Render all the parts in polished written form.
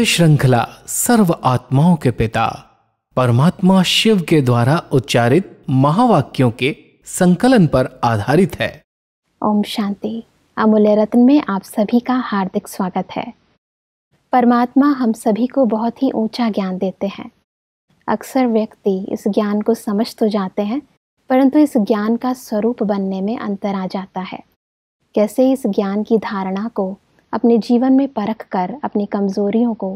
यह श्रृंखला सर्व आत्माओं के पिता परमात्मा शिव के द्वारा उच्चारित महावाक्यों के संकलन पर आधारित है। ओम शांति। अमूल्य रत्न में आप सभी का हार्दिक स्वागत है। परमात्मा हम सभी को बहुत ही ऊंचा ज्ञान देते हैं। अक्सर व्यक्ति इस ज्ञान को समझ तो जाते हैं, परंतु इस ज्ञान का स्वरूप बनने में अंतर आ जाता है। कैसे इस ज्ञान की धारणा को अपने जीवन में परख कर अपनी कमजोरियों को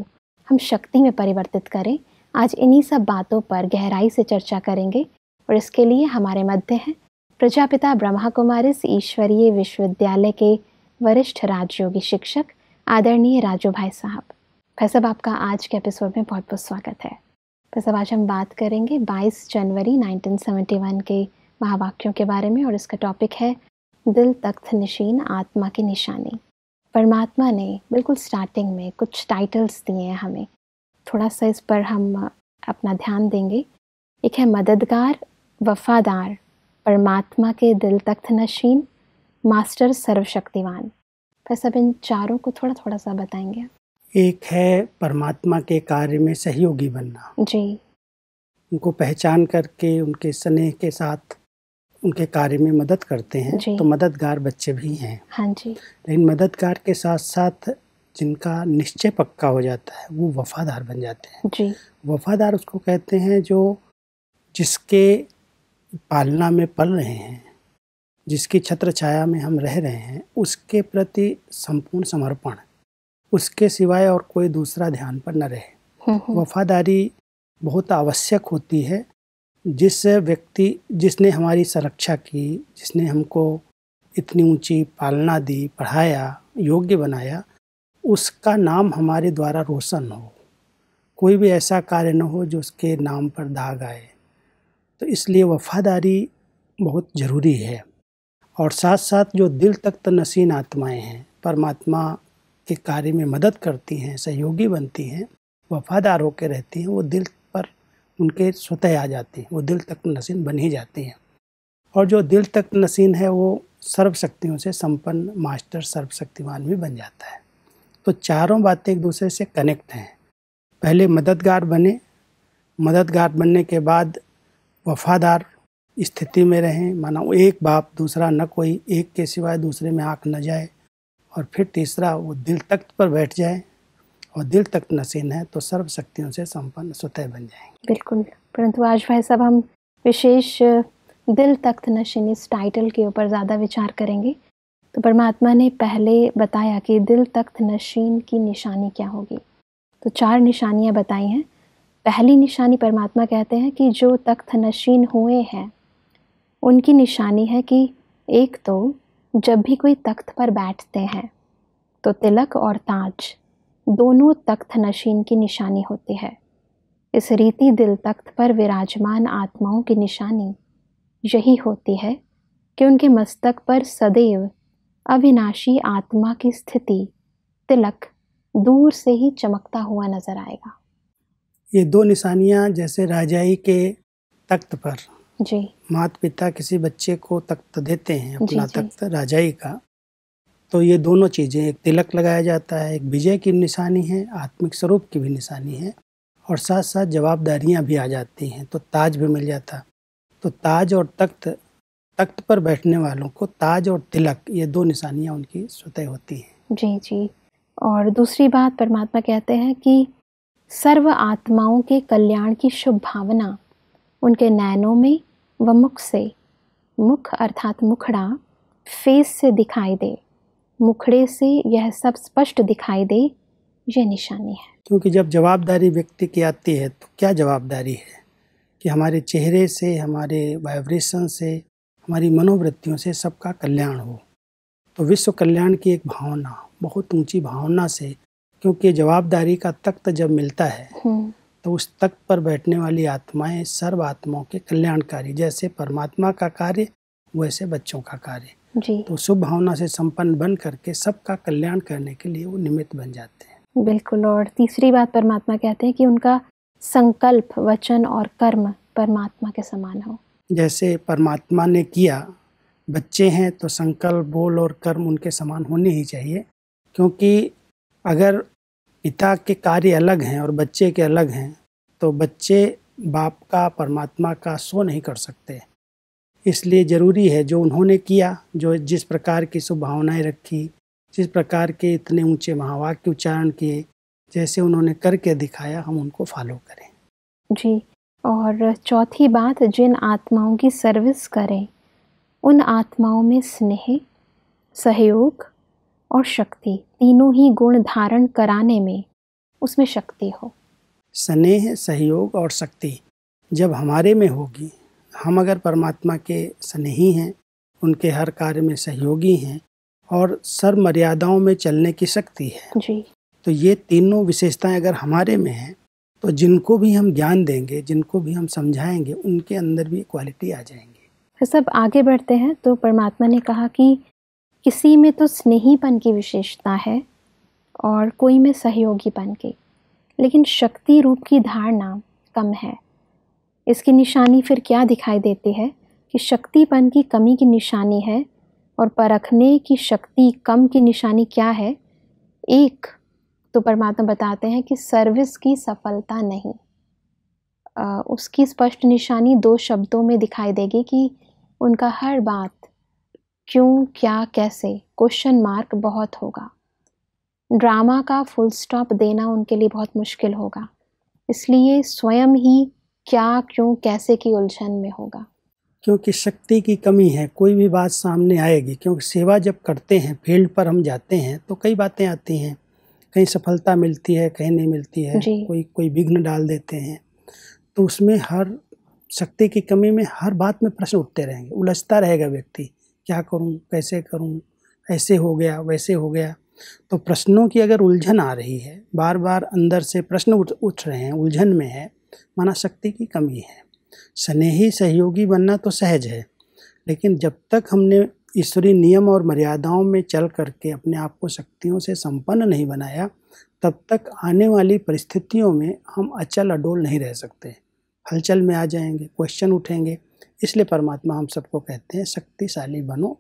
हम शक्ति में परिवर्तित करें, आज इन्हीं सब बातों पर गहराई से चर्चा करेंगे। और इसके लिए हमारे मध्य हैं प्रजापिता ब्रह्मा कुमारिस ईश्वरीय विश्वविद्यालय के वरिष्ठ राजयोगी शिक्षक आदरणीय राजू भाई साहब। भाई साहब, आपका आज के एपिसोड में बहुत बहुत स्वागत है। भाई साहब, आज हम बात करेंगे 22 जनवरी 1971 के महावाक्यों के बारे में, और इसका टॉपिक है दिल तख्त नशीन आत्मा की निशानी। परमात्मा ने बिल्कुल स्टार्टिंग में कुछ टाइटल्स दिए हैं हमें, थोड़ा सा इस पर हम अपना ध्यान देंगे। एक है मददगार, वफादार, परमात्मा के दिल तख्त नशीन, मास्टर, सर्वशक्तिवान। फिर सब इन चारों को थोड़ा थोड़ा सा बताएंगे। एक है परमात्मा के कार्य में सहयोगी बनना जी, उनको पहचान करके उनके स्नेह के साथ उनके कार्य में मदद करते हैं, तो मददगार बच्चे भी हैं। हाँ जी। लेकिन मददगार के साथ साथ जिनका निश्चय पक्का हो जाता है वो वफादार बन जाते हैं। जी। वफादार उसको कहते हैं जो जिसके पालना में पल रहे हैं, जिसकी छत्र छाया में हम रह रहे हैं, उसके प्रति संपूर्ण समर्पण, उसके सिवाय और कोई दूसरा ध्यान पर न रहे। वफादारी बहुत आवश्यक होती है। जिस व्यक्ति जिसने हमारी सुरक्षा की, जिसने हमको इतनी ऊंची पालना दी, पढ़ाया, योग्य बनाया, उसका नाम हमारे द्वारा रोशन हो, कोई भी ऐसा कार्य न हो जो उसके नाम पर दाग आए। तो इसलिए वफादारी बहुत ज़रूरी है। और साथ साथ जो दिल तख्त नशीन आत्माएं हैं, परमात्मा के कार्य में मदद करती हैं, सहयोगी बनती हैं, वफादार होकर रहती हैं, वो दिल पर उनके स्वतः आ जाती हैं, वो दिल तख्त नशीन बन ही जाती हैं। और जो दिल तख्त नशीन है वो सर्वशक्तियों से संपन्न मास्टर सर्वशक्तिमान भी बन जाता है। तो चारों बातें एक दूसरे से कनेक्ट हैं। पहले मददगार बने, मददगार बनने के बाद वफादार स्थिति में रहें, माना एक बाप दूसरा न कोई, एक के सिवाय दूसरे में आँख न जाए, और फिर तीसरा वो दिल तख्त पर बैठ जाए, और दिल तख्त नशीन है तो सर्व शक्तियों से संपन्न स्वतः बन जाएंगे। बिल्कुल। परंतु आज भाई साहब हम विशेष दिल तख्त नशीन इस टाइटल के ऊपर ज़्यादा विचार करेंगे। तो परमात्मा ने पहले बताया कि दिल तख्त नशीन की निशानी क्या होगी, तो 4 निशानियां बताई हैं। पहली निशानी परमात्मा कहते हैं कि जो तख्त नशीन हुए हैं उनकी निशानी है कि एक तो जब भी कोई तख्त पर बैठते हैं तो तिलक और ताज दोनों तख्त नशीन की निशानी होती है। इस रीति दिल तख्त पर विराजमान आत्माओं की निशानी यही होती है कि उनके मस्तक पर सदैव अविनाशी आत्मा की स्थिति तिलक दूर से ही चमकता हुआ नजर आएगा। ये 2 निशानियां जैसे राजाई के तख्त पर जी, माता पिता किसी बच्चे को तख्त देते हैं, अपना तख्त राजाई का, तो ये दोनों चीज़ें, एक तिलक लगाया जाता है, एक विजय की निशानी है, आत्मिक स्वरूप की भी निशानी है, और साथ साथ जवाबदारियां भी आ जाती हैं, तो ताज भी मिल जाता। तो ताज और तख्त पर बैठने वालों को ताज और तिलक, ये 2 निशानियां उनकी स्वतः होती हैं। जी जी। और दूसरी बात परमात्मा कहते हैं कि सर्व आत्माओं के कल्याण की शुभ भावना उनके नैनों में व मुख से, मुख अर्थात मुखड़ा, फेस से दिखाई दे, मुखड़े से यह सब स्पष्ट दिखाई दे, ये निशानी है। क्योंकि जब जवाबदारी व्यक्ति की आती है तो क्या जवाबदारी है कि हमारे चेहरे से, हमारे वाइब्रेशन से, हमारी मनोवृत्तियों से सबका कल्याण हो। तो विश्व कल्याण की एक भावना, बहुत ऊंची भावना से, क्योंकि जवाबदारी का तख्त जब मिलता है तो उस तख्त पर बैठने वाली आत्माएं सर्व आत्माओं के कल्याणकारी, जैसे परमात्मा का कार्य वैसे बच्चों का कार्य, तो शुभ भावना से संपन्न बन करके सबका कल्याण करने के लिए वो निमित्त बन जाते हैं। बिल्कुल। और तीसरी बात परमात्मा कहते हैं कि उनका संकल्प, वचन और कर्म परमात्मा के समान हो। जैसे परमात्मा ने किया, बच्चे हैं तो संकल्प, बोल और कर्म उनके समान होने ही चाहिए, क्योंकि अगर पिता के कार्य अलग हैं और बच्चे के अलग हैं, तो बच्चे बाप का, परमात्मा का सो नहीं कर सकते। इसलिए ज़रूरी है जो उन्होंने किया, जो जिस प्रकार की शुभ भावनाएँ रखी, जिस प्रकार के इतने ऊंचे महावाक्य उच्चारण किए, जैसे उन्होंने करके दिखाया, हम उनको फॉलो करें। जी, और चौथी बात, जिन आत्माओं की सर्विस करें उन आत्माओं में स्नेह, सहयोग और शक्ति, तीनों ही गुण धारण कराने में उसमें शक्ति हो। स्नेह, सहयोग और शक्ति जब हमारे में होगी, हम अगर परमात्मा के स्नेही हैं, उनके हर कार्य में सहयोगी हैं और सर्व मर्यादाओं में चलने की शक्ति है जी, तो ये तीनों विशेषताएं अगर हमारे में हैं, तो जिनको भी हम ज्ञान देंगे, जिनको भी हम समझाएंगे, उनके अंदर भी क्वालिटी आ जाएंगी। फिर सब आगे बढ़ते हैं तो परमात्मा ने कहा कि किसी में तो स्नेहीपन की विशेषता है और कोई में सहयोगीपन की, लेकिन शक्ति रूप की धारणा कम है। इसकी निशानी फिर क्या दिखाई देती है कि शक्तिपन की कमी की निशानी है, और परखने की शक्ति कम की निशानी क्या है? एक तो परमात्मा बताते हैं कि सर्विस की सफलता नहीं। उसकी स्पष्ट निशानी 2 शब्दों में दिखाई देगी कि उनका हर बात क्यों, क्या, कैसे, क्वेश्चन मार्क बहुत होगा। ड्रामा का फुल स्टॉप देना उनके लिए बहुत मुश्किल होगा, इसलिए स्वयं ही क्या, क्यों, कैसे की उलझन में होगा। क्योंकि शक्ति की कमी है, कोई भी बात सामने आएगी। क्योंकि सेवा जब करते हैं, फील्ड पर हम जाते हैं तो कई बातें आती हैं, कहीं सफलता मिलती है, कहीं नहीं मिलती है, कोई विघ्न डाल देते हैं। तो उसमें हर शक्ति की कमी में हर बात में प्रश्न उठते रहेंगे, उलझता रहेगा व्यक्ति, क्या करूं, कैसे करूं, ऐसे हो गया, वैसे हो गया। तो प्रश्नों की अगर उलझन आ रही है, बार बार अंदर से प्रश्न उठ रहे हैं, उलझन में है, माना शक्ति की कमी है। स्नेही सहयोगी बनना तो सहज है, लेकिन जब तक हमने ईश्वरीय नियम और मर्यादाओं में चल करके अपने आप को शक्तियों से संपन्न नहीं बनाया, तब तक आने वाली परिस्थितियों में हम अचल अडोल नहीं रह सकते, हलचल में आ जाएंगे, क्वेश्चन उठेंगे। इसलिए परमात्मा हम सबको कहते हैं शक्तिशाली बनो,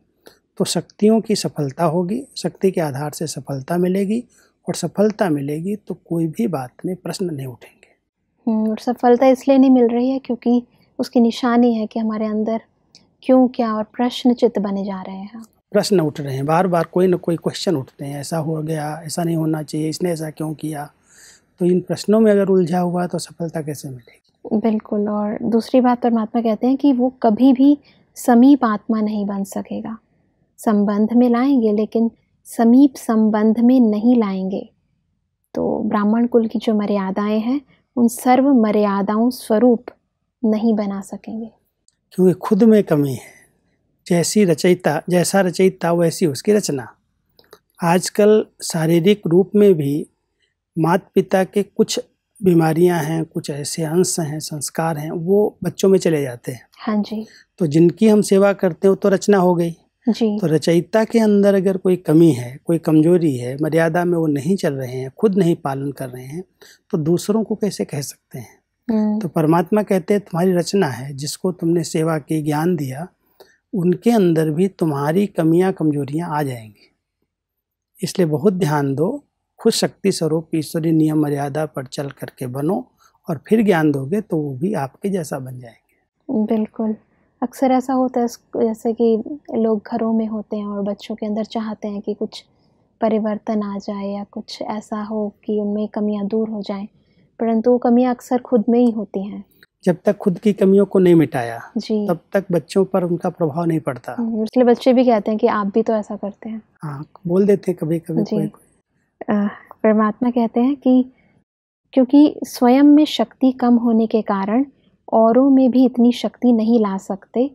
तो शक्तियों की सफलता होगी, शक्ति के आधार से सफलता मिलेगी, और सफलता मिलेगी तो कोई भी बात में प्रश्न नहीं उठेंगे। और सफलता इसलिए नहीं मिल रही है क्योंकि उसकी निशानी है कि हमारे अंदर क्यों, क्या और प्रश्न चित्त बने जा रहे हैं। प्रश्न उठ रहे हैं, बार बार कोई ना कोई क्वेश्चन उठते हैं, ऐसा हो गया, ऐसा नहीं होना चाहिए, इसने ऐसा क्यों किया। तो इन प्रश्नों में अगर उलझा हुआ तो सफलता कैसे मिलेगी? बिल्कुल। और दूसरी बात परमात्मा कहते हैं कि वो कभी भी समीप आत्मा नहीं बन सकेगा। संबंध में लाएंगे लेकिन समीप संबंध में नहीं लाएंगे। तो ब्राह्मण कुल की जो मर्यादाएं हैं उन सर्व मर्यादाओं स्वरूप नहीं बना सकेंगे, क्योंकि खुद में कमी है। जैसा रचयिता वैसी उसकी रचना। आजकल शारीरिक रूप में भी माता पिता के कुछ बीमारियां हैं, कुछ ऐसे अंश हैं, संस्कार हैं, वो बच्चों में चले जाते हैं। हाँ जी। तो जिनकी हम सेवा करते हो तो रचना हो गई जी। तो रचयिता के अंदर अगर कोई कमी है, कोई कमजोरी है, मर्यादा में वो नहीं चल रहे हैं, खुद नहीं पालन कर रहे हैं, तो दूसरों को कैसे कह सकते हैं? तो परमात्मा कहते हैं तुम्हारी रचना है, जिसको तुमने सेवा की, ज्ञान दिया, उनके अंदर भी तुम्हारी कमियां, कमजोरियां आ जाएंगी। इसलिए बहुत ध्यान दो, खुद शक्ति स्वरूप ईश्वरीय नियम मर्यादा पर चल करके बनो, और फिर ज्ञान दोगे तो वो भी आपके जैसा बन जाएंगे। बिल्कुल। अक्सर ऐसा होता है जैसे कि लोग घरों में होते हैं और बच्चों के अंदर चाहते हैं कि कुछ परिवर्तन आ जाए या कुछ ऐसा हो कि उनमें कमियां दूर हो जाएं, परंतु वो कमियां अक्सर खुद में ही होती हैं। जब तक खुद की कमियों को नहीं मिटाया जी, तब तक बच्चों पर उनका प्रभाव नहीं पड़ता। इसलिए बच्चे भी कहते हैं कि आप भी तो ऐसा करते हैं। हाँ, बोल देते हैं कभी कभी कोई। परमात्मा कहते हैं कि क्योंकि स्वयं में शक्ति कम होने के कारण औरों में भी इतनी शक्ति नहीं ला सकते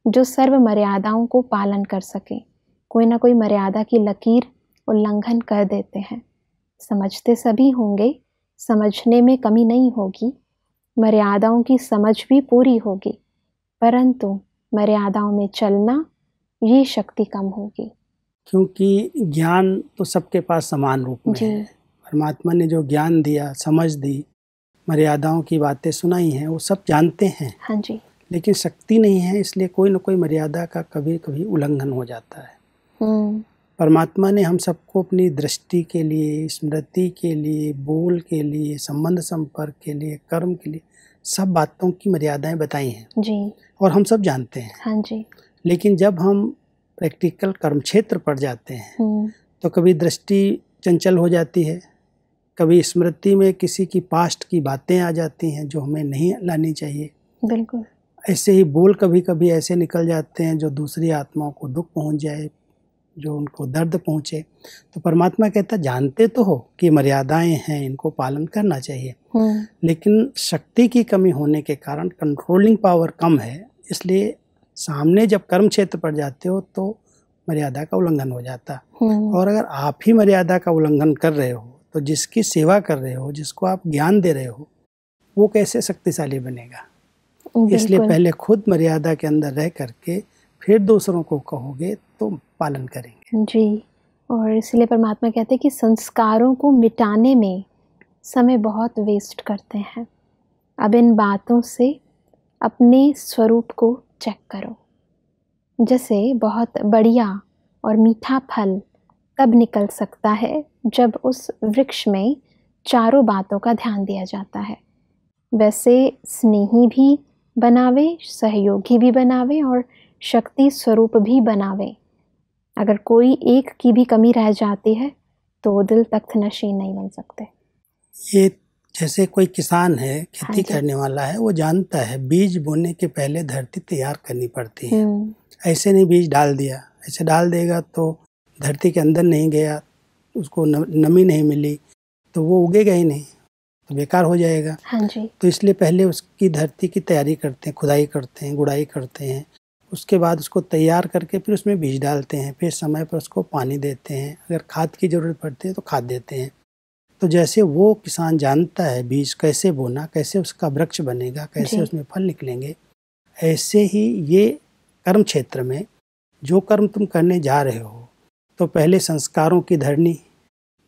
जो सर्व मर्यादाओं को पालन कर सके। कोई ना कोई मर्यादा की लकीर उल्लंघन कर देते हैं। समझते सभी होंगे, समझने में कमी नहीं होगी, मर्यादाओं की समझ भी पूरी होगी, परंतु मर्यादाओं में चलना ये शक्ति कम होगी। क्योंकि ज्ञान तो सबके पास समान रूप में है। परमात्मा ने जो ज्ञान दिया, समझ दी, मर्यादाओं की बातें सुनाई हैं, वो सब जानते हैं। हाँ जी। लेकिन शक्ति नहीं है, इसलिए कोई न कोई मर्यादा का कभी कभी उल्लंघन हो जाता है। परमात्मा ने हम सबको अपनी दृष्टि के लिए, स्मृति के लिए, बोल के लिए, संबंध संपर्क के लिए, कर्म के लिए सब बातों की मर्यादाएं बताई हैं जी। और हम सब जानते हैं। हाँ जी। लेकिन जब हम प्रैक्टिकल कर्म क्षेत्र पर जाते हैं तो कभी दृष्टि चंचल हो जाती है, कभी स्मृति में किसी की पास्ट की बातें आ जाती हैं जो हमें नहीं लानी चाहिए। बिल्कुल। ऐसे ही बोल कभी कभी ऐसे निकल जाते हैं जो दूसरी आत्माओं को दुख पहुंच जाए, जो उनको दर्द पहुंचे। तो परमात्मा कहता जानते तो हो कि मर्यादाएं हैं, इनको पालन करना चाहिए, लेकिन शक्ति की कमी होने के कारण कंट्रोलिंग पावर कम है, इसलिए सामने जब कर्म क्षेत्र पर जाते हो तो मर्यादा का उल्लंघन हो जाता। और अगर आप ही मर्यादा का उल्लंघन कर रहे हो तो जिसकी सेवा कर रहे हो, जिसको आप ज्ञान दे रहे हो, वो कैसे शक्तिशाली बनेगा। इसलिए पहले खुद मर्यादा के अंदर रह करके फिर दूसरों को कहोगे तो पालन करेंगे जी। और इसलिए परमात्मा कहते हैं कि संस्कारों को मिटाने में समय बहुत वेस्ट करते हैं। अब इन बातों से अपने स्वरूप को चेक करो। जैसे बहुत बढ़िया और मीठा फल तब निकल सकता है जब उस वृक्ष में चारों बातों का ध्यान दिया जाता है। वैसे स्नेही भी बनावे, सहयोगी भी बनावे और शक्ति स्वरूप भी बनावे। अगर कोई एक की भी कमी रह जाती है तो दिल तख्त नशीन नहीं बन सकते। ये जैसे कोई किसान है, खेती करने वाला है, वो जानता है बीज बोने के पहले धरती तैयार करनी पड़ती है। ऐसे नहीं बीज डाल दिया, ऐसे डाल देगा तो धरती के अंदर नहीं गया, उसको नमी नहीं मिली तो वो उगेगा ही नहीं, तो बेकार हो जाएगा। हाँ जी। तो इसलिए पहले उसकी धरती की तैयारी करते हैं, खुदाई करते हैं, गुड़ाई करते हैं, उसके बाद उसको तैयार करके फिर उसमें बीज डालते हैं, फिर समय पर उसको पानी देते हैं, अगर खाद की ज़रूरत पड़ती है तो खाद देते हैं। तो जैसे वो किसान जानता है बीज कैसे बोना, कैसे उसका वृक्ष बनेगा, कैसे उसमें फल निकलेंगे, ऐसे ही ये कर्म क्षेत्र में जो कर्म तुम करने जा रहे हो तो पहले संस्कारों की धरनी,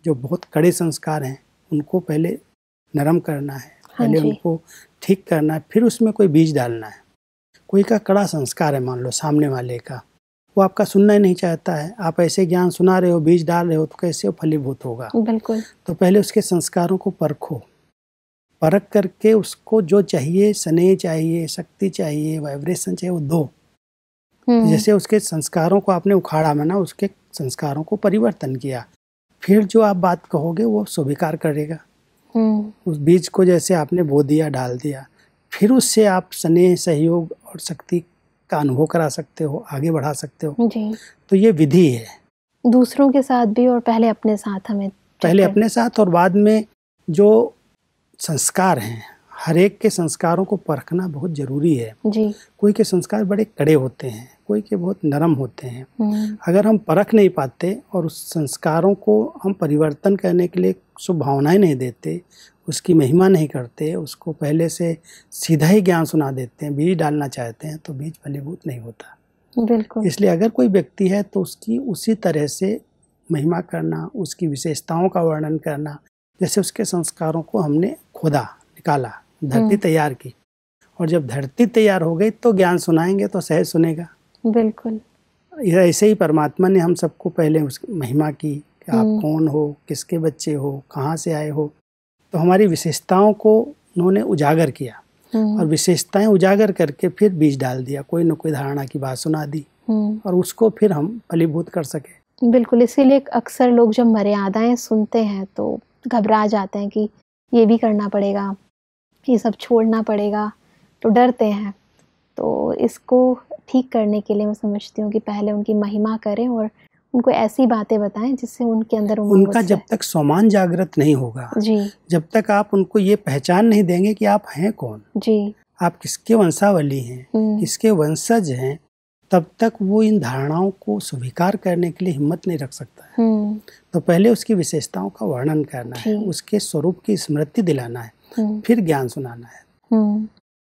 जो बहुत कड़े संस्कार हैं, उनको पहले नरम करना है, पहले उनको ठीक करना है, फिर उसमें कोई बीज डालना है। कोई का कड़ा संस्कार है, मान लो सामने वाले का, वो आपका सुनना ही नहीं चाहता है, आप ऐसे ज्ञान सुना रहे हो, बीज डाल रहे हो, तो कैसे वो फलीभूत होगा। बिल्कुल। तो पहले उसके संस्कारों को परखो, परख करके उसको जो चाहिए, स्नेह चाहिए, शक्ति चाहिए, वाइब्रेशन चाहिए, वो दो। जैसे उसके संस्कारों को आपने उखाड़ा, माना उसके संस्कारों को परिवर्तन किया, फिर जो आप बात कहोगे वो स्वीकार करेगा। उस बीज को जैसे आपने बो दिया, डाल दिया, फिर उससे आप स्नेह, सहयोग और शक्ति का अनुभव करा सकते हो, आगे बढ़ा सकते हो जी। तो ये विधि है, दूसरों के साथ भी और पहले अपने साथ, हमें पहले अपने साथ और बाद में जो संस्कार हैं, हर एक के संस्कारों को परखना बहुत जरूरी है जी। कोई के संस्कार बड़े कड़े होते हैं, कोई के बहुत नरम होते हैं। अगर हम परख नहीं पाते और उस संस्कारों को हम परिवर्तन करने के लिए शुभ भावनाएं नहीं देते, उसकी महिमा नहीं करते, उसको पहले से सीधा ही ज्ञान सुना देते हैं, बीज डालना चाहते हैं, तो बीज फलीभूत नहीं होता। बिल्कुल। इसलिए अगर कोई व्यक्ति है तो उसकी उसी तरह से महिमा करना, उसकी विशेषताओं का वर्णन करना, जैसे उसके संस्कारों को हमने खोदा, निकाला, धरती तैयार की, और जब धरती तैयार हो गई तो ज्ञान सुनाएंगे तो सहज सुनेगा। बिल्कुल। ऐसे ही परमात्मा ने हम सबको पहले उसकी महिमा की कि आप कौन हो, किसके बच्चे हो, कहाँ से आए हो, तो हमारी विशेषताओं को उन्होंने उजागर किया और विशेषताएं उजागर करके फिर बीज डाल दिया, कोई न कोई धारणा की बात सुना दी और उसको फिर हम फलीभूत कर सके। बिल्कुल। इसीलिए अक्सर लोग जब मर्यादाएं सुनते हैं तो घबरा जाते हैं कि ये भी करना पड़ेगा, ये सब छोड़ना पड़ेगा, तो डरते हैं। तो इसको ठीक करने के लिए मैं समझती हूँ कि पहले उनकी महिमा करें और उनको ऐसी बातें बताएं जिससे उनके अंदर उनका जब तक सम्मान जागृत नहीं होगा जी, जब तक आप उनको ये पहचान नहीं देंगे कि आप हैं कौन जी, आप किसके वंशावली हैं, किसके वंशज हैं, तब तक वो इन धारणाओं को स्वीकार करने के लिए हिम्मत नहीं रख सकता है। तो पहले उसकी विशेषताओं का वर्णन करना है, उसके स्वरूप की स्मृति दिलाना है, फिर ज्ञान सुनाना है।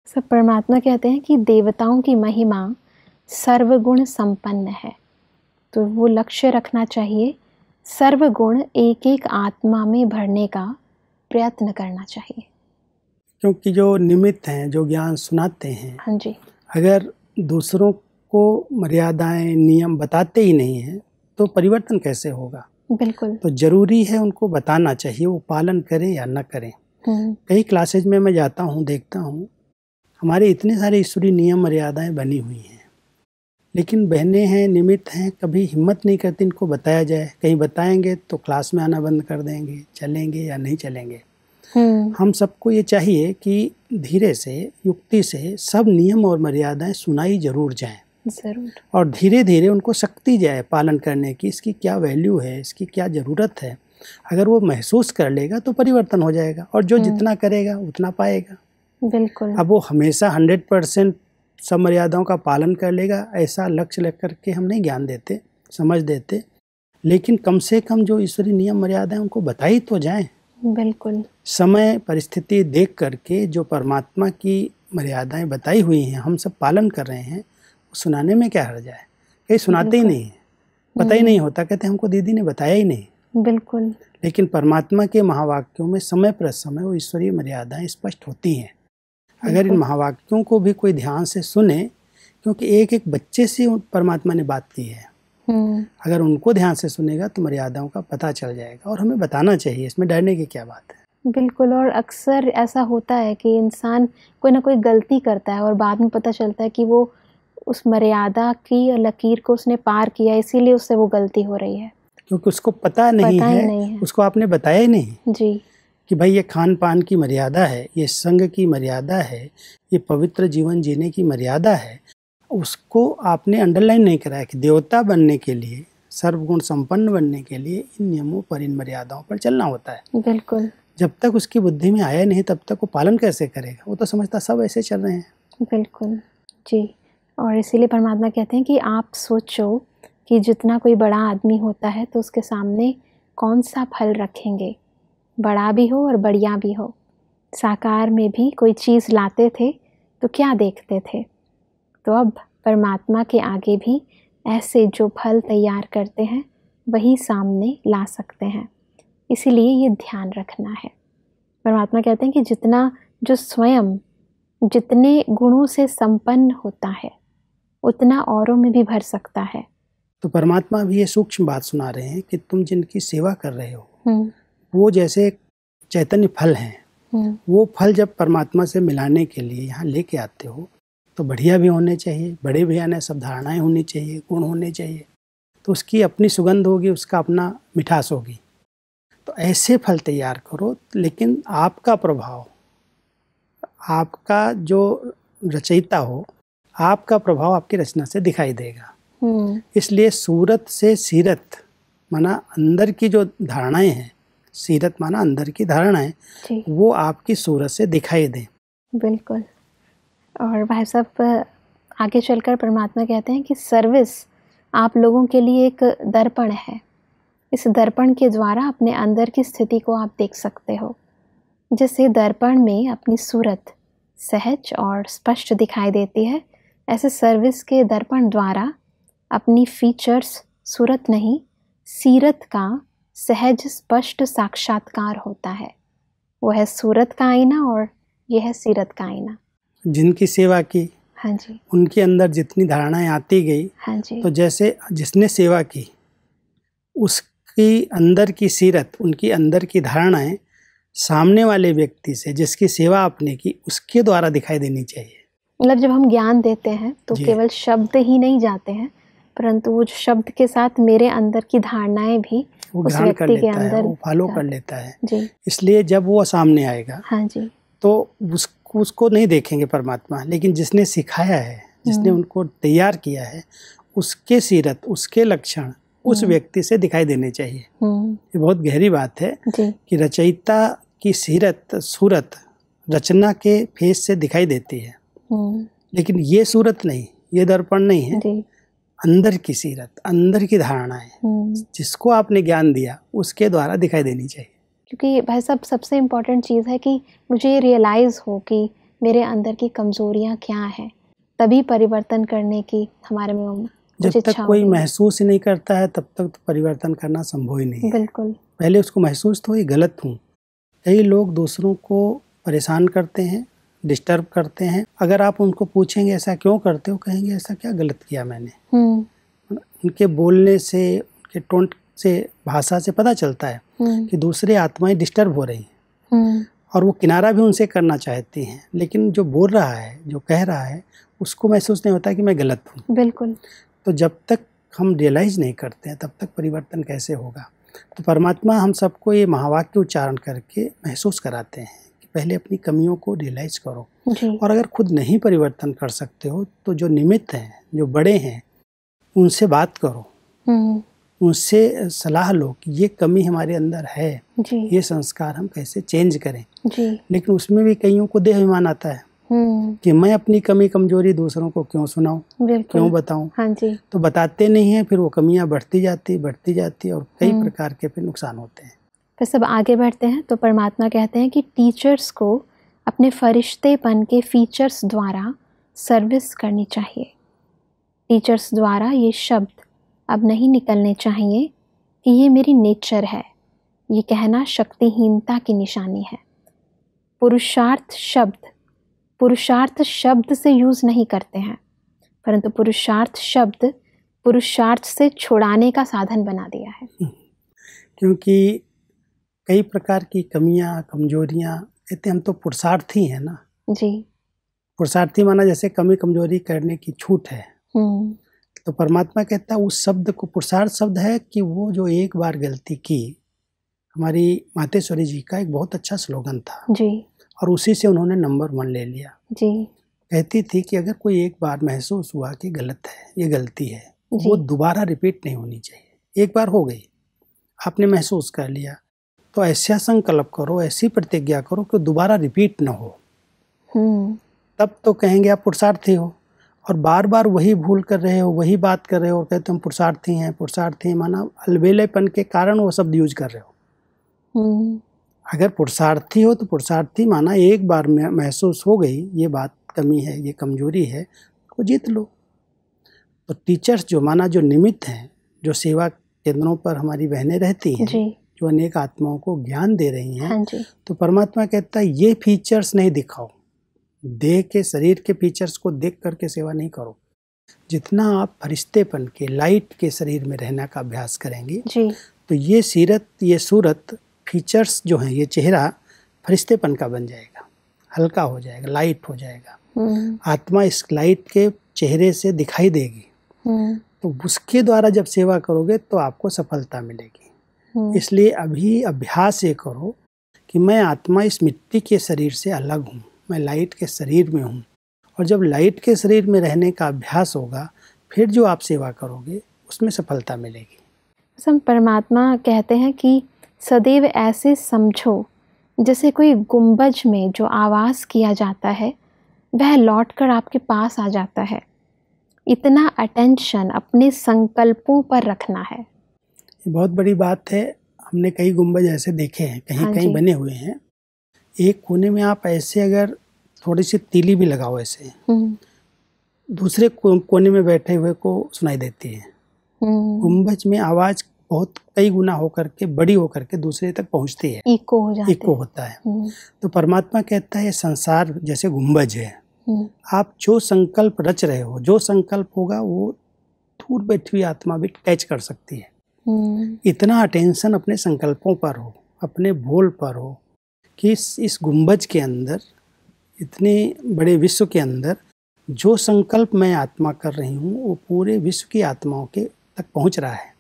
सब परमात्मा कहते हैं कि देवताओं की महिमा सर्वगुण संपन्न है, तो वो लक्ष्य रखना चाहिए, सर्वगुण एक एक आत्मा में भरने का प्रयत्न करना चाहिए। क्योंकि जो निमित्त हैं, जो ज्ञान सुनाते हैं, हाँ जी, अगर दूसरों को मर्यादाएं, नियम बताते ही नहीं हैं तो परिवर्तन कैसे होगा? बिल्कुल। तो जरूरी है उनको बताना चाहिए, वो पालन करें या न करें। कई क्लासेज में मैं जाता हूँ, देखता हूँ हमारे इतने सारे ईश्वरीय नियम मर्यादाएं बनी हुई हैं, लेकिन बहनें हैं, निमित्त हैं, कभी हिम्मत नहीं करती इनको बताया जाए। कहीं बताएंगे तो क्लास में आना बंद कर देंगे, चलेंगे या नहीं चलेंगे। हम सबको ये चाहिए कि धीरे से, युक्ति से सब नियम और मर्यादाएं सुनाई जरूर जाएं, जरूर, और धीरे धीरे उनको शक्ति जाए पालन करने की, इसकी क्या वैल्यू है, इसकी क्या ज़रूरत है। अगर वो महसूस कर लेगा तो परिवर्तन हो जाएगा, और जो जितना करेगा उतना पाएगा। बिल्कुल। अब वो हमेशा 100% सब मर्यादाओं का पालन कर लेगा, ऐसा लक्ष्य लेकर के हम नहीं ज्ञान देते, समझ देते, लेकिन कम से कम जो ईश्वरीय नियम मर्यादाएं उनको बताई तो जाएं। बिल्कुल। समय परिस्थिति देख करके जो परमात्मा की मर्यादाएं बताई हुई हैं हम सब पालन कर रहे हैं, सुनाने में क्या हर्ज है? कहीं सुनाते ही नहीं है, पता ही नहीं होता, कहते हमको दीदी ने बताया ही नहीं। बिल्कुल। लेकिन परमात्मा के महावाक्यों में समय पर समय वो ईश्वरीय मर्यादाएं स्पष्ट होती हैं। अगर इन महावाक्यों को भी कोई ध्यान से सुने, क्योंकि एक एक बच्चे से परमात्मा ने बात की है, अगर उनको ध्यान से सुनेगा तो मर्यादाओं का पता चल जाएगा, और हमें बताना चाहिए, इसमें डरने की क्या बात है। बिल्कुल। और अक्सर ऐसा होता है कि इंसान कोई ना कोई गलती करता है और बाद में पता चलता है कि वो उस मर्यादा की लकीर को उसने पार किया, इसीलिए उससे वो गलती हो रही है, क्योंकि उसको पता नहीं है, उसको आपने बताया ही नहीं जी कि भाई ये खान पान की मर्यादा है, ये संग की मर्यादा है, ये पवित्र जीवन जीने की मर्यादा है। उसको आपने अंडरलाइन नहीं कराया कि देवता बनने के लिए, सर्वगुण संपन्न बनने के लिए इन नियमों पर, इन मर्यादाओं पर चलना होता है। बिल्कुल। जब तक उसकी बुद्धि में आया नहीं तब तक वो पालन कैसे करेगा? वो तो समझता सब ऐसे चल रहे हैं। बिल्कुल जी। और इसीलिए परमात्मा कहते हैं कि आप सोचो कि जितना कोई बड़ा आदमी होता है तो उसके सामने कौन सा फल रखेंगे, बड़ा भी हो और बढ़िया भी हो। साकार में भी कोई चीज़ लाते थे तो क्या देखते थे, तो अब परमात्मा के आगे भी ऐसे जो फल तैयार करते हैं वही सामने ला सकते हैं। इसीलिए ये ध्यान रखना है। परमात्मा कहते हैं कि जितना जो स्वयं जितने गुणों से संपन्न होता है उतना औरों में भी भर सकता है। तो परमात्मा भी ये सूक्ष्म बात सुना रहे हैं कि तुम जिनकी सेवा कर रहे हो वो जैसे चैतन्य फल हैं, वो फल जब परमात्मा से मिलाने के लिए यहाँ लेके आते हो तो बढ़िया भी होने चाहिए, बड़े भी आने, सब धारणाएं होनी चाहिए, गुण होने चाहिए, तो उसकी अपनी सुगंध होगी, उसका अपना मिठास होगी। तो ऐसे फल तैयार करो, लेकिन आपका प्रभाव, आपका जो रचयिता हो, आपका प्रभाव आपकी रचना से दिखाई देगा। इसलिए सूरत से सीरत माना अंदर की जो धारणाएं हैं, सीरत माना अंदर की धारणाएं, वो आपकी सूरत से दिखाई दें। बिल्कुल। और भाई साहब आगे चलकर परमात्मा कहते हैं कि सर्विस आप लोगों के लिए एक दर्पण है। इस दर्पण के द्वारा अपने अंदर की स्थिति को आप देख सकते हो। जैसे दर्पण में अपनी सूरत सहज और स्पष्ट दिखाई देती है, ऐसे सर्विस के दर्पण द्वारा अपनी फीचर्स सूरत नहीं, सीरत का सहज स्पष्ट साक्षात्कार होता है। वो है सूरत का आईना और यह है सीरत का आईना। जिनकी सेवा की, हाँ जी, उनके अंदर जितनी धारणाएं आती गई, हाँ जी, तो जैसे जिसने सेवा की उसकी अंदर की सीरत, उनकी अंदर की धारणाएं सामने वाले व्यक्ति से, जिसकी सेवा आपने की, उसके द्वारा दिखाई देनी चाहिए। मतलब जब हम ज्ञान देते हैं तो केवल शब्द ही नहीं जाते हैं, परंतु वो शब्द के साथ मेरे अंदर की धारणाएं भी उस व्यक्ति के अंदर वो फॉलो कर लेता है जी। इसलिए जब वो सामने आएगा, हाँ जी, तो उसको नहीं देखेंगे परमात्मा, लेकिन जिसने सिखाया है, जिसने उनको तैयार किया है, उसके सीरत, उसके लक्षण उस व्यक्ति से दिखाई देने चाहिए। ये बहुत गहरी बात है कि रचयिता की सीरत, सूरत रचना के फेस से दिखाई देती है, लेकिन ये सूरत नहीं, ये दर्पण नहीं है, अंदर की सीरत, अंदर की धारणाएं जिसको आपने ज्ञान दिया उसके द्वारा दिखाई देनी चाहिए। क्योंकि भाई साहब सबसे इम्पोर्टेंट चीज़ है कि मुझे ये रियलाइज़ हो कि मेरे अंदर की कमज़ोरियाँ क्या हैं, तभी परिवर्तन करने की हमारे में जब तक कोई महसूस ही नहीं करता है तब तक तो परिवर्तन करना संभव ही नहीं है। बिल्कुल, पहले उसको महसूस तो ये गलत हूँ। कई लोग दूसरों को परेशान करते हैं, डिस्टर्ब करते हैं। अगर आप उनको पूछेंगे ऐसा क्यों करते हो, कहेंगे ऐसा क्या गलत किया मैंने। उनके बोलने से, उनके के टोन से, भाषा से पता चलता है कि दूसरे आत्माएं डिस्टर्ब हो रही हैं और वो किनारा भी उनसे करना चाहती हैं, लेकिन जो बोल रहा है, जो कह रहा है, उसको महसूस नहीं होता कि मैं गलत हूँ। बिल्कुल। तो जब तक हम रियलाइज नहीं करते हैं तब तक परिवर्तन कैसे होगा। तो परमात्मा हम सबको ये महावाक्य उच्चारण करके महसूस कराते हैं कि पहले अपनी कमियों को रियलाइज करो जी। और अगर खुद नहीं परिवर्तन कर सकते हो तो जो निमित्त हैं, जो बड़े हैं, उनसे बात करो, उनसे सलाह लो कि ये कमी हमारे अंदर है जी। ये संस्कार हम कैसे चेंज करें जी। लेकिन उसमें भी कईयों को देहाभिमान आता है कि मैं अपनी कमी कमजोरी दूसरों को क्यों सुनाऊं, क्यों बताऊं। हाँ जी। तो बताते नहीं हैं, फिर वो कमियां बढ़ती जाती और कई प्रकार के फिर नुकसान होते हैं। फिर सब आगे बढ़ते हैं तो परमात्मा कहते हैं कि टीचर्स को अपने फरिश्तेपन के फीचर्स द्वारा सर्विस करनी चाहिए। टीचर्स द्वारा ये शब्द अब नहीं निकलने चाहिए कि ये मेरी नेचर है। ये कहना शक्तिहीनता की निशानी है। पुरुषार्थ शब्द से यूज़ नहीं करते हैं, परंतु पुरुषार्थ शब्द पुरुषार्थ से छुड़ाने का साधन बना दिया है। क्योंकि कई प्रकार की कमियां, कमजोरियां, कहते हम तो पुरुषार्थी हैं ना जी। पुरुषार्थी माना जैसे कमी कमजोरी करने की छूट है। तो परमात्मा कहता है उस शब्द को, पुरुषार्थ शब्द है कि वो जो एक बार गलती की, हमारी मातेश्वरी जी का एक बहुत अच्छा स्लोगन था जी। और उसी से उन्होंने नंबर 1 ले लिया जी। कहती थी कि अगर कोई एक बार महसूस हुआ कि गलत है, ये गलती है, वो दोबारा रिपीट नहीं होनी चाहिए। एक बार हो गई, आपने महसूस कर लिया, तो ऐसा संकल्प करो, ऐसी प्रतिज्ञा करो कि दोबारा रिपीट न हो। तब तो कहेंगे आप पुरुषार्थी हो। और बार बार वही भूल कर रहे हो, वही बात कर रहे हो और कहते हम पुरुषार्थी हैं। पुरुषार्थी माना अलबेलेपन के कारण वो शब्द यूज कर रहे हो। अगर पुरुषार्थी हो तो पुरुषार्थी माना एक बार महसूस हो गई ये बात कमी है, ये कमजोरी है, तो जीत लो। तो टीचर्स जो माना जो निमित्त हैं, जो सेवा केंद्रों पर हमारी बहनें रहती हैं, जो अनेक आत्माओं को ज्ञान दे रही हैं, हाँ, तो परमात्मा कहता है ये फीचर्स नहीं दिखाओ। देह के, शरीर के फीचर्स को देख करके सेवा नहीं करो। जितना आप फरिश्तेपन के, लाइट के शरीर में रहने का अभ्यास करेंगे जी। तो ये सीरत, ये सूरत, फीचर्स जो हैं, ये चेहरा फरिश्तेपन का बन जाएगा, हल्का हो जाएगा, लाइट हो जाएगा। आत्मा इस लाइट के चेहरे से दिखाई देगी। तो उसके द्वारा जब सेवा करोगे तो आपको सफलता मिलेगी। इसलिए अभी अभ्यास ये करो कि मैं आत्मा इस मिट्टी के शरीर से अलग हूँ, मैं लाइट के शरीर में हूँ। और जब लाइट के शरीर में रहने का अभ्यास होगा, फिर जो आप सेवा करोगे उसमें सफलता मिलेगी। हम परमात्मा कहते हैं कि सदैव ऐसे समझो जैसे कोई गुंबज में जो आवाज़ किया जाता है वह लौटकर आपके पास आ जाता है। इतना अटेंशन अपने संकल्पों पर रखना है। ये बहुत बड़ी बात है। हमने कई गुंबज ऐसे देखे हैं, कहीं कहीं बने हुए हैं। एक कोने में आप ऐसे अगर थोड़ी सी तीली भी लगाओ ऐसे, दूसरे कोने में बैठे हुए को सुनाई देती है। गुंबज में आवाज बहुत कई गुना होकर के, बड़ी होकर के दूसरे तक पहुंचती है, इको होता है। तो परमात्मा कहता है संसार जैसे गुंबज है। आप जो संकल्प रच रहे हो, जो संकल्प होगा वो दूर बैठी हुई आत्मा भी कैच कर सकती है। इतना अटेंशन अपने संकल्पों पर हो, अपने बोल पर हो कि इस गुंबज के अंदर, इतने बड़े विश्व के अंदर जो संकल्प मैं आत्मा कर रही हूँ वो पूरे विश्व की आत्माओं के तक पहुँच रहा है।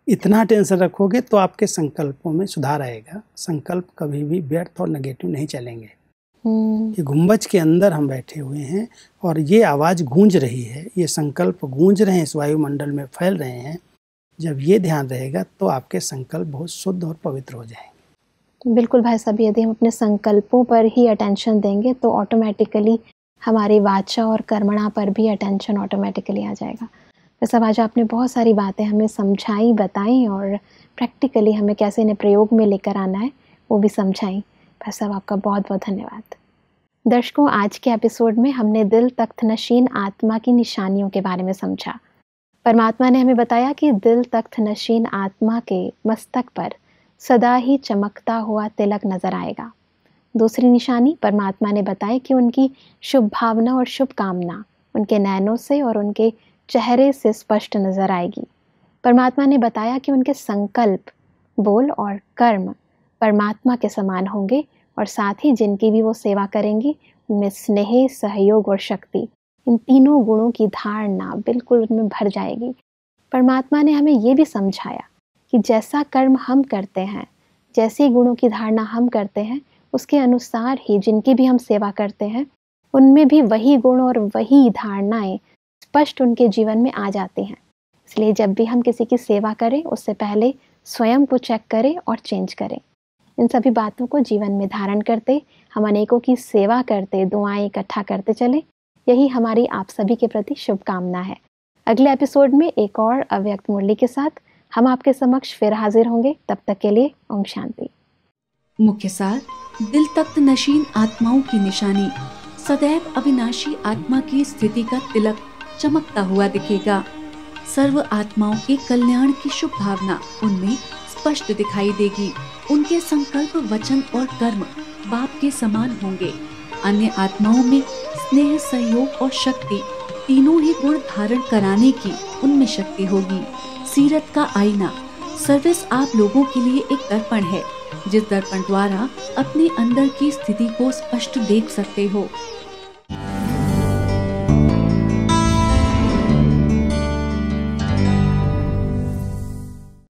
इतना टेंशन रखोगे तो आपके संकल्पों में सुधार आएगा। संकल्प कभी भी व्यर्थ और नेगेटिव नहीं चलेंगे। ये गुंबज के अंदर हम बैठे हुए हैं और ये आवाज़ गूंज रही है, ये संकल्प गूंज रहे हैं, इस वायुमंडल में फैल रहे हैं। जब ये ध्यान रहेगा तो आपके संकल्प बहुत शुद्ध और पवित्र हो जाएंगे। बिल्कुल भाई साहब, यदि हम अपने संकल्पों पर ही अटेंशन देंगे तो ऑटोमेटिकली हमारी वाचा और कर्मणा पर भी अटेंशन ऑटोमेटिकली आ जाएगा। तो सब आज आपने बहुत सारी बातें हमें समझाई, बताई और प्रैक्टिकली हमें कैसे इन्हें प्रयोग में लेकर आना है वो भी समझाई। भाई साहब आपका बहुत बहुत धन्यवाद। दर्शकों, आज के एपिसोड में हमने दिल तख्त नशीन आत्मा की निशानियों के बारे में समझा। परमात्मा ने हमें बताया कि दिल तख्त नशीन आत्मा के मस्तक पर सदा ही चमकता हुआ तिलक नजर आएगा। दूसरी निशानी परमात्मा ने बताई कि उनकी शुभ भावना और शुभ कामना उनके नैनों से और उनके चेहरे से स्पष्ट नजर आएगी। परमात्मा ने बताया कि उनके संकल्प, बोल और कर्म परमात्मा के समान होंगे और साथ ही जिनकी भी वो सेवा करेंगी उनमें स्नेह, सहयोग और शक्ति, इन तीनों गुणों की धारणा बिल्कुल उनमें भर जाएगी। परमात्मा ने हमें ये भी समझाया कि जैसा कर्म हम करते हैं, जैसे गुणों की धारणा हम करते हैं, उसके अनुसार ही जिनकी भी हम सेवा करते हैं उनमें भी वही गुण और वही धारणाएं स्पष्ट उनके जीवन में आ जाती हैं। इसलिए जब भी हम किसी की सेवा करें उससे पहले स्वयं को चेक करें और चेंज करें। इन सभी बातों को जीवन में धारण करते हम अनेकों की सेवा करते, दुआएं इकट्ठा करते चले। यही हमारी आप सभी के प्रति शुभकामना है। अगले एपिसोड में एक और अव्यक्त मुरली के साथ हम आपके समक्ष फिर हाजिर होंगे। तब तक के लिए ओम शांति। मुख्य सार, दिल तख्त नशीन आत्माओं की निशानी, सदैव अविनाशी आत्मा की स्थिति का तिलक चमकता हुआ दिखेगा। सर्व आत्माओं के कल्याण की शुभ भावना उनमें स्पष्ट दिखाई देगी। उनके संकल्प, वचन और कर्म बाप के समान होंगे। अन्य आत्माओं में स्नेह, सहयोग और शक्ति, तीनों ही गुण धारण कराने की उनमें शक्ति होगी। सीरत का आईना, सर्विस आप लोगों के लिए एक दर्पण है, जिस दर्पण द्वारा अपने अंदर की स्थिति को स्पष्ट देख सकते हो।